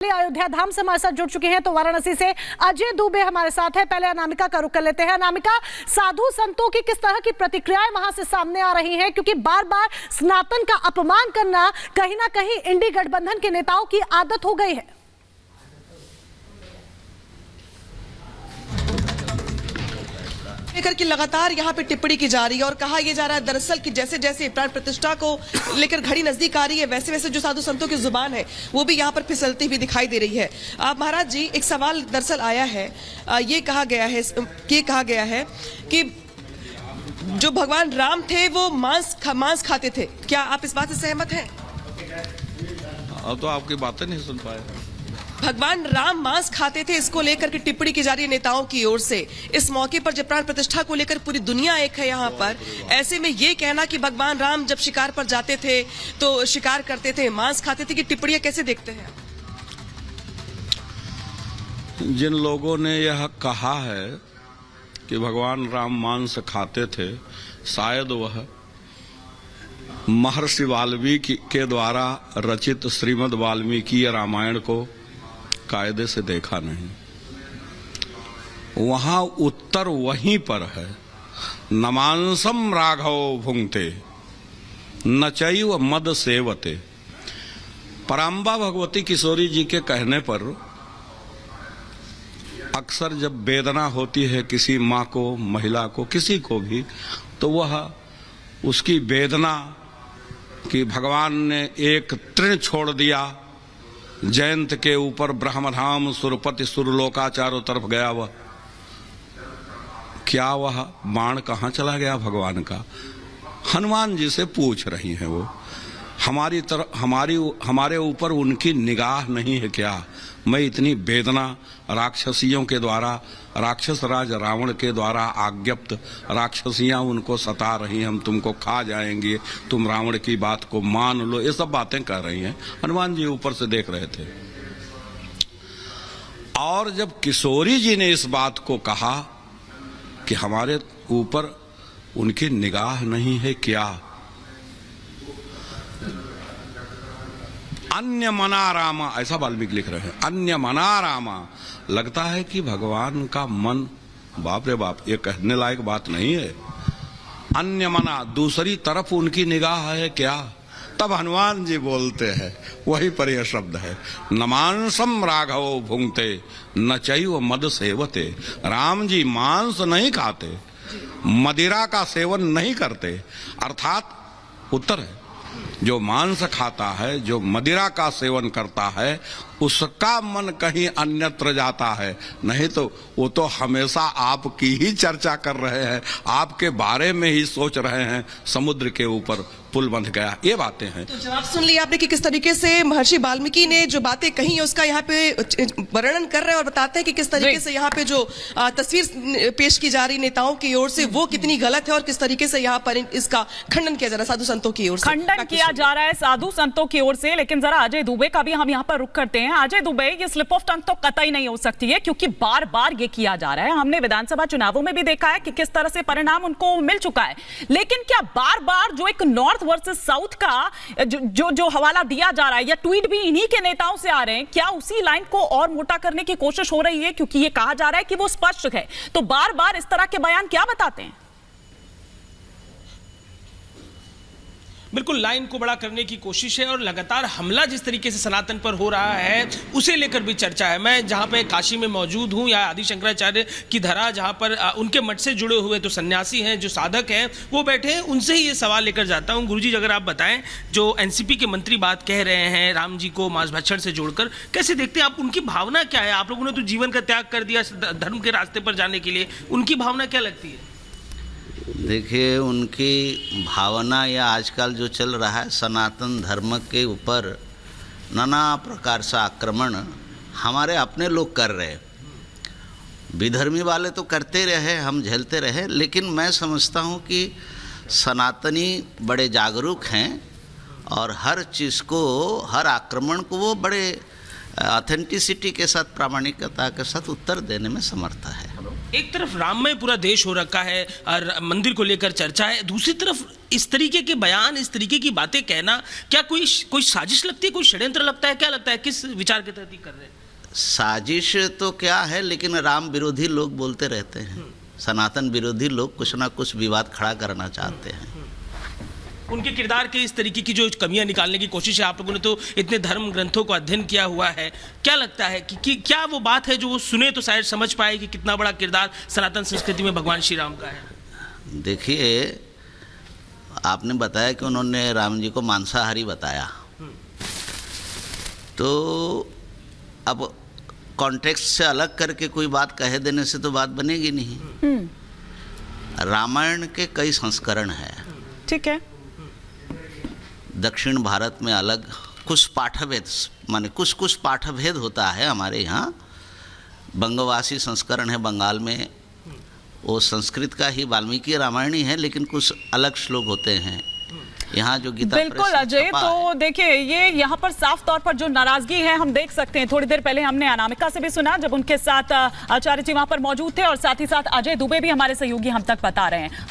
अयोध्या धाम से हमारे साथ जुड़ चुके हैं तो वाराणसी से अजय दुबे हमारे साथ है। पहले अनामिका का रुख कर लेते हैं। अनामिका, साधु संतों की किस तरह की प्रतिक्रियाएं वहां से सामने आ रही हैं, क्योंकि बार बार सनातन का अपमान करना कहीं ना कहीं इंडी गठबंधन के नेताओं की आदत हो गई है। लेकर कि लगातार यहाँ पे टिप्पणी की जा रही है और कहा यह जा रहा है दरअसल कि जैसे जैसे प्राण प्रतिष्ठा को लेकर घड़ी नजदीक आ रही है वैसे वैसे जो साधु संतों की जुबान है वो भी यहाँ पर फिसलती हुई दिखाई दे रही है। महाराज जी, एक सवाल दरअसल आया है, ये कहा गया है कि जो भगवान राम थे वो मांस खाते थे, क्या आप इस बात से सहमत हैं? अब तो आपकी बातें नहीं सुन पाए। भगवान राम मांस खाते थे, इसको लेकर के टिप्पणी की जा रही है नेताओं की ओर से। इस मौके पर जब प्राण प्रतिष्ठा को लेकर पूरी दुनिया एक है यहाँ पर, ऐसे में ये कहना कि भगवान राम जब शिकार पर जाते थे तो शिकार करते थे, मांस खाते थे, कि टिप्पणियां कैसे देखते हैं? जिन लोगों ने यह कहा है कि भगवान राम मांस खाते थे, शायद वह महर्षि वाल्मीकि के द्वारा रचित श्रीमद् वाल्मीकि रामायण को कायदे से देखा नहीं। वहां उत्तर वहीं पर है, न मांसम राघव भुंक्ते न चैव मद सेवते। पराम्बा भगवती किशोरी जी के कहने पर अक्सर जब वेदना होती है किसी माँ को, महिला को, किसी को भी, तो वह उसकी वेदना कि भगवान ने एक तृण छोड़ दिया, जयंत के ऊपर ब्रह्मधाम सुरपति सुरलोका चारों तरफ गया, वह क्या, वह बाण कहाँ चला गया भगवान का? हनुमान जी से पूछ रही हैं वो, हमारे ऊपर उनकी निगाह नहीं है क्या? मैं इतनी वेदना राक्षसियों के द्वारा, राक्षस राज रावण के द्वारा आज्ञप्त राक्षसियां उनको सता रही हैं, हम तुमको खा जाएंगे, तुम रावण की बात को मान लो, ये सब बातें कह रही हैं। हनुमान जी ऊपर से देख रहे थे। और जब किशोरी जी ने इस बात को कहा कि हमारे ऊपर उनकी निगाह नहीं है क्या, अन्य मना रामा, ऐसा वाल्मीकि लिख रहे हैं, अन्य मना रामा, लगता है कि भगवान का मन, बाप रे बाप, ये कहने लायक बात नहीं है। अन्य मना, दूसरी तरफ उनकी निगाह है क्या? तब हनुमान जी बोलते हैं, वही पर यह शब्द है, न मांसम राघव भुंक्ते न चैव मद सेवते। राम जी मांस नहीं खाते, मदिरा का सेवन नहीं करते। अर्थात उत्तर है, जो मांस खाता है, जो मदिरा का सेवन करता है, उसका मन कहीं अन्यत्र जाता है। नहीं तो वो तो हमेशा आपकी ही चर्चा कर रहे हैं, आपके बारे में ही सोच रहे हैं। समुद्र के ऊपर पुल बंध गया, ये बातें हैं। तो जवाब सुन लिया आपने कि किस तरीके से महर्षि वाल्मीकि ने जो बातें कही है उसका यहाँ पे वर्णन कर रहे हैं और बताते हैं कि किस तरीके से यहाँ पे जो तस्वीर पेश की जा रही नेताओं की ओर से वो कितनी गलत है और किस तरीके से यहाँ पर इसका खंडन किया जा रहा है साधु संतों की ओर से। खंडन किया जा रहा है साधु संतों की ओर से। लेकिन जरा अजय दुबे का भी हम यहाँ पर रुख करते हैं। अजय दुबे, ये स्लिप ऑफ टंग तो कतई नहीं हो सकती है, क्योंकि बार बार ये किया जा रहा है। हमने विधानसभा चुनावों में भी देखा है कि किस तरह से परिणाम उनको मिल चुका है। लेकिन क्या बार बार जो एक नॉर्थ वर्सेस साउथ का जो हवाला दिया जा रहा है या ट्वीट भी इन्हीं के नेताओं से आ रहे हैं, क्या उसी लाइन को और मोटा करने की कोशिश हो रही है? क्योंकि ये कहा जा रहा है कि वो स्पष्ट है, तो बार बार इस तरह के बयान क्या बताते हैं? बिल्कुल लाइन को बड़ा करने की कोशिश है और लगातार हमला जिस तरीके से सनातन पर हो रहा है उसे लेकर भी चर्चा है। मैं जहां पे काशी में मौजूद हूं, या आदि शंकराचार्य की धरा जहां पर उनके मठ से जुड़े हुए तो सन्यासी हैं, जो साधक हैं, वो बैठे हैं, उनसे ही ये सवाल लेकर जाता हूं। गुरुजी, अगर आप बताएं, जो एनसीपी के मंत्री बात कह रहे हैं राम जी को मांस भक्षण से जोड़कर, कैसे देखते हैं आप? उनकी भावना क्या है? आप लोगों ने तो जीवन का त्याग कर दिया धर्म के रास्ते पर जाने के लिए, उनकी भावना क्या लगती है? देखिए, उनकी भावना या आजकल जो चल रहा है सनातन धर्म के ऊपर नाना प्रकार से आक्रमण हमारे अपने लोग कर रहे हैं। विधर्मी वाले तो करते रहे, हम झेलते रहे, लेकिन मैं समझता हूँ कि सनातनी बड़े जागरूक हैं और हर चीज़ को, हर आक्रमण को वो बड़े ऑथेंटिसिटी के साथ, प्रामाणिकता के साथ उत्तर देने में समर्थ है। एक तरफ राममय पूरा देश हो रखा है और मंदिर को लेकर चर्चा है, दूसरी तरफ इस तरीके के बयान, इस तरीके की बातें कहना, क्या कोई साजिश लगती है, कोई षड्यंत्र लगता है, क्या लगता है, किस विचार के तहत कर रहे हैं? साजिश तो क्या है, लेकिन राम विरोधी लोग बोलते रहते हैं, सनातन विरोधी लोग कुछ ना कुछ विवाद खड़ा करना चाहते हैं। उनके किरदार के इस तरीके की जो कमियां निकालने की कोशिश है, आप लोगों ने तो इतने धर्म ग्रंथों को अध्ययन किया हुआ है, क्या लगता है कि क्या वो बात है जो वो सुने तो शायद समझ पाए कि कितना बड़ा किरदार सनातन संस्कृति में भगवान श्री राम का है? देखिए, आपने बताया कि उन्होंने राम जी को मांसाहारी बताया, तो अब कॉन्टेक्स्ट से अलग करके कोई बात कह देने से तो बात बनेगी नहीं। रामायण के कई संस्करण हैं, ठीक है, दक्षिण भारत में अलग कुछ पाठभेद, माने कुछ पाठभेद होता है। हमारे यहाँ बंगवासी संस्करण है बंगाल में, वो संस्कृत का ही वाल्मीकि रामायण ही है, लेकिन कुछ अलग श्लोक होते हैं। यहाँ जो गीता बिल्कुल अजय, तो देखिए ये यहाँ पर साफ तौर पर जो नाराजगी है हम देख सकते हैं। थोड़ी देर पहले हमने अनामिका से भी सुना जब उनके साथ आचार्य जी वहां पर मौजूद थे, और साथ ही साथ अजय दुबे भी हमारे सहयोगी हम तक बता रहे हैं।